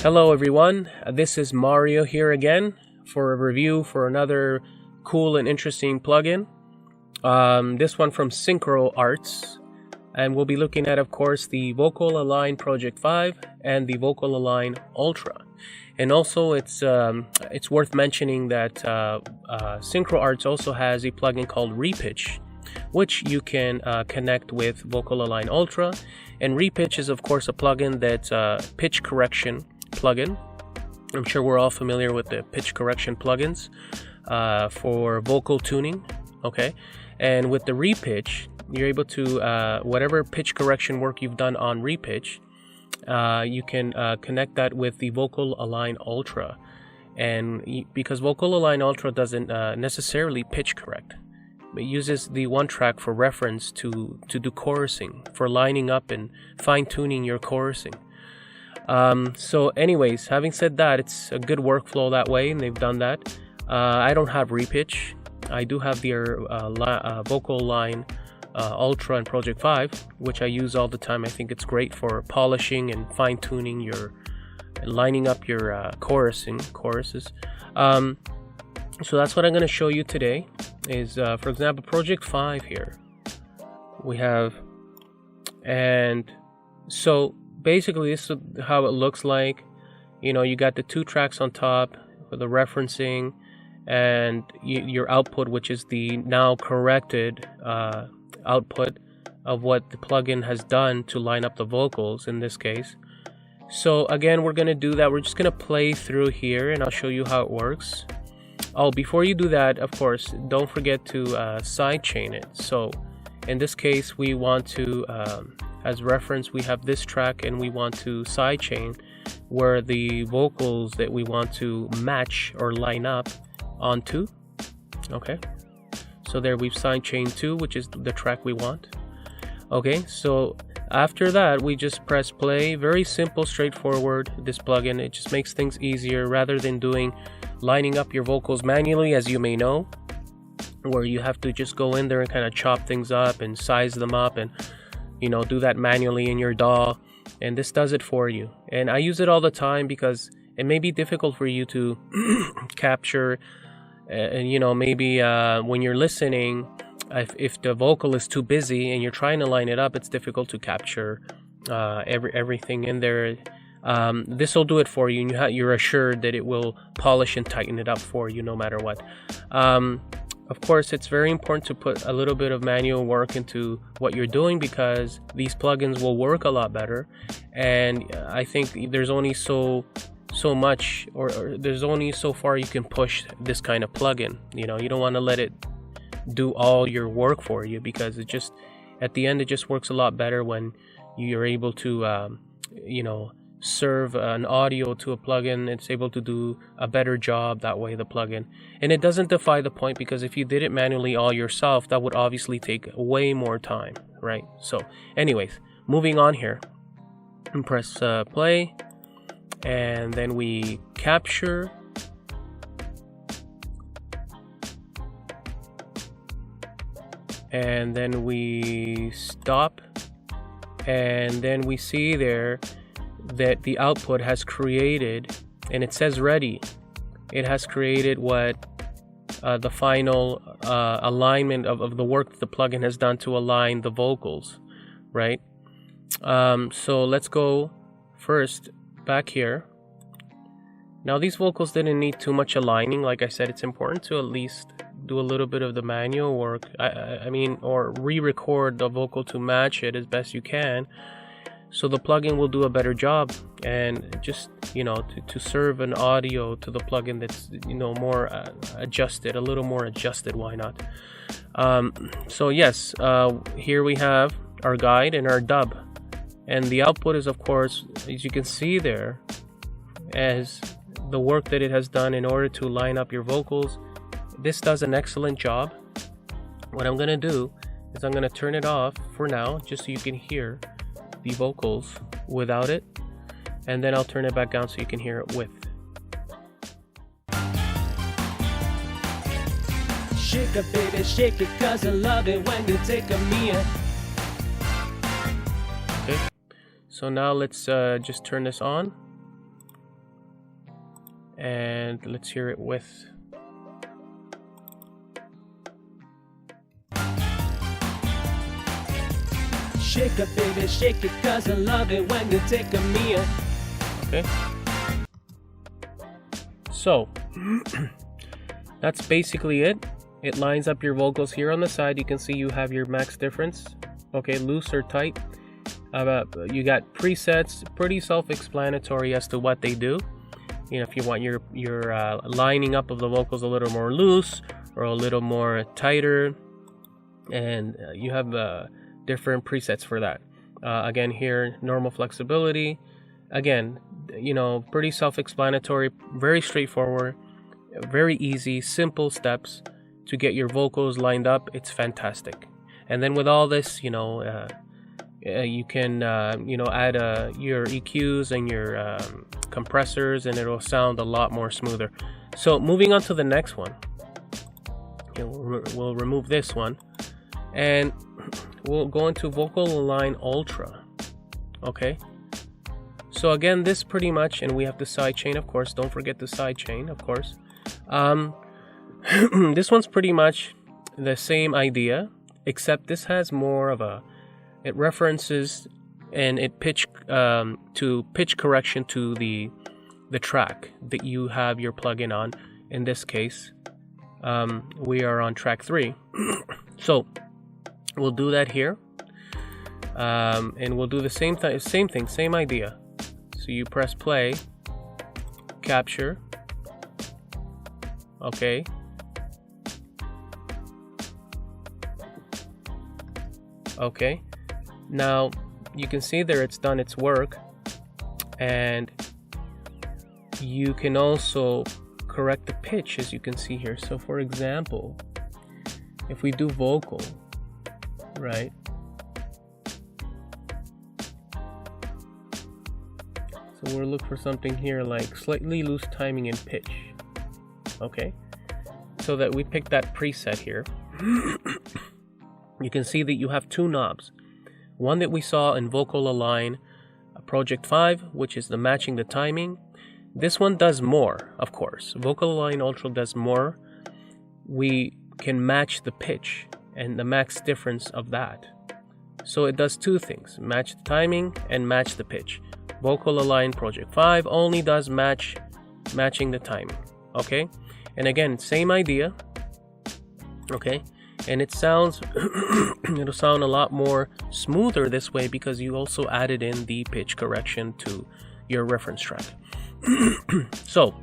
Hello everyone, this is Mario here again for a review for another cool and interesting plugin. This one from Synchro Arts, and we'll be looking at, of course, the VocAlign Project 5 and the VocAlign Ultra. And also it's worth mentioning that Synchro Arts also has a plugin called Repitch, which you can connect with VocAlign Ultra. And Repitch is, of course, a plugin that's pitch correction plugin. I'm sure we're all familiar with the pitch correction plugins for vocal tuning. Okay, and with the Repitch, you're able to whatever pitch correction work you've done on Repitch, you can connect that with the VocAlign Ultra. And because VocAlign Ultra doesn't necessarily pitch correct, it uses the one track for reference to do chorusing, for lining up and fine-tuning your chorusing. So anyways, having said that, it's a good workflow that way, and they've done that. I don't have Repitch. I do have their VocAlign Ultra and Project 5, which I use all the time. I think it's great for polishing and fine-tuning your, lining up your choruses. So that's what I'm going to show you today is, for example, Project 5 here we have. And so basically this is how it looks like. You know, you got the two tracks on top for the referencing, and your output, which is the now corrected output of what the plugin has done to line up the vocals in this case. So again, we're going to do that. We're just going to play through here and I'll show you how it works. Oh, before you do that, of course, don't forget to sidechain it. So in this case, we want to, as reference, we have this track and we want to sidechain where the vocals that we want to match or line up onto. Okay, so there we've sidechained 2, which is the track we want. Okay, so after that, we just press play. Very simple, straightforward, this plugin. It just makes things easier rather than lining up your vocals manually, as you may know, where you have to just go in there and kind of chop things up and size them up and, you know, do that manually in your DAW. And this does it for you. And I use it all the time because it may be difficult for you to capture, you know, maybe when you're listening, if the vocal is too busy and you're trying to line it up, it's difficult to capture everything in there. This will do it for you, and you're assured that it will polish and tighten it up for you no matter what. Of course, it's very important to put a little bit of manual work into what you're doing because these plugins will work a lot better. And I think there's only so much, or there's only so far you can push this kind of plugin. You know, you don't want to let it do all your work for you, because it just, at the end, it just works a lot better when you're able to, you know, serve an audio to a plugin. It's able to do a better job that way, the plugin. And it doesn't defy the point, because if you did it manually all yourself, that would obviously take way more time, right? So anyways, moving on here, and press play, and then we capture, and then we stop, and then we see there that the output has created, and it says ready. It has created what the final alignment of the work that the plugin has done to align the vocals, right? So let's go first back here. Now these vocals didn't need too much aligning. Like I said, it's important to at least do a little bit of the manual work. I mean, or re-record the vocal to match it as best you can, so the plugin will do a better job, and just, you know, to serve an audio to the plugin that's, you know, more adjusted, a little more adjusted. Why not? So yes, here we have our guide and our dub, and the output is, of course, as you can see there, as the work that it has done in order to line up your vocals. This does an excellent job. What I'm gonna do is I'm gonna turn it off for now, just so you can hear the vocals without it, and then I'll turn it back on so you can hear it with. Shake it, baby, shake it, 'cause I love it when you take a me. Okay, so now let's just turn this on. And let's hear it with. Shake it, baby, shake it, 'cause I love it when you take a meal. Okay. So, that's basically it. It lines up your vocals here on the side. You can see you have your max difference. Okay, loose or tight. You got presets, pretty self-explanatory as to what they do. You know, if you want your lining up of the vocals a little more loose or a little more tighter, and you have different presets for that. Again, here, normal flexibility. Again, you know, pretty self-explanatory, very straightforward, very easy, simple steps to get your vocals lined up. It's fantastic. And then with all this, you know, you can you know, add your EQs and your compressors, and it'll sound a lot more smoother. So moving on to the next one, we'll remove this one, and we'll go into VocAlign Ultra. Okay, so again, this pretty much, and we have the sidechain, of course. Don't forget the sidechain, of course. This one's pretty much the same idea, except this has more of a, it references and it pitch correction to the track that you have your plugin on. In this case, we are on track 3. So we'll do that here, and we'll do the same thing, same idea. So you press play, capture, okay, okay. Now you can see there it's done its work, and you can also correct the pitch, as you can see here. So for example, if we do vocal, right, so we'll look for something here like slightly loose timing and pitch. Okay, so that we pick that preset here. You can see that you have 2 knobs. One that we saw in VocAlign Project 5, which is the matching the timing. This one does more, of course. VocAlign Ultra does more. We can match the pitch and the max difference of that. So it does 2 things: match the timing and match the pitch. VocAlign Project 5 only does matching the timing. Okay, and again, same idea. Okay, and it sounds it'll sound a lot more smoother this way because you also added in the pitch correction to your reference track. So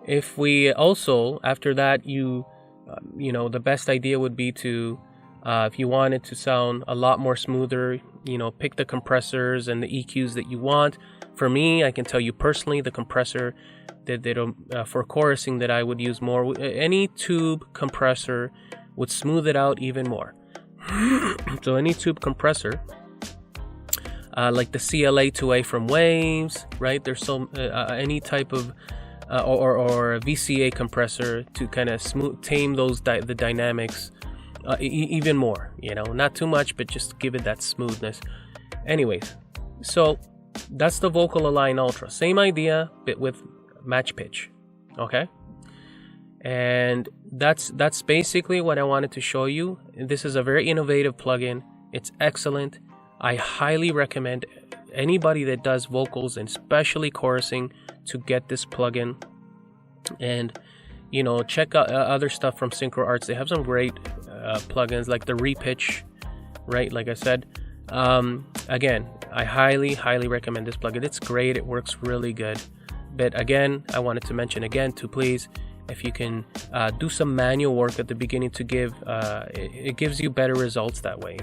if we also, after that, you know, the best idea would be to if you want it to sound a lot more smoother, you know, pick the compressors and the EQs that you want. For me, I can tell you personally, the compressor that for chorusing that I would use more, any tube compressor would smooth it out even more. So any tube compressor, like the CLA2A from Waves, right? There's some any type of or a VCA compressor to kind of tame those the dynamics even more. You know, not too much, but just give it that smoothness. Anyways, so that's the VocAlign Ultra. Same idea, but with match pitch. Okay, and that's basically what I wanted to show you. This is a very innovative plugin. It's excellent. I highly recommend anybody that does vocals and especially chorusing to get this plugin. And you know, check out other stuff from Synchro Arts. They have some great plugins like the repitch, right? Like I said, again, I highly recommend this plugin. It's great. It works really good. But again, I wanted to mention again to please, if you can do some manual work at the beginning to give, it gives you better results that way.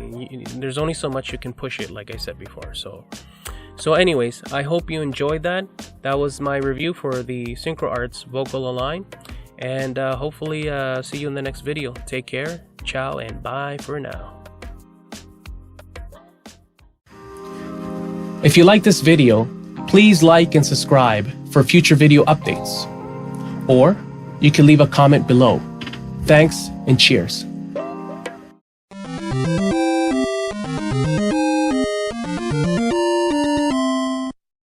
There's only so much you can push it, like I said before. So anyways, I hope you enjoyed that. That was my review for the Synchro Arts VocAlign. And hopefully see you in the next video. Take care, ciao, and bye for now. If you like this video, please like and subscribe for future video updates. Or you can leave a comment below. Thanks and cheers.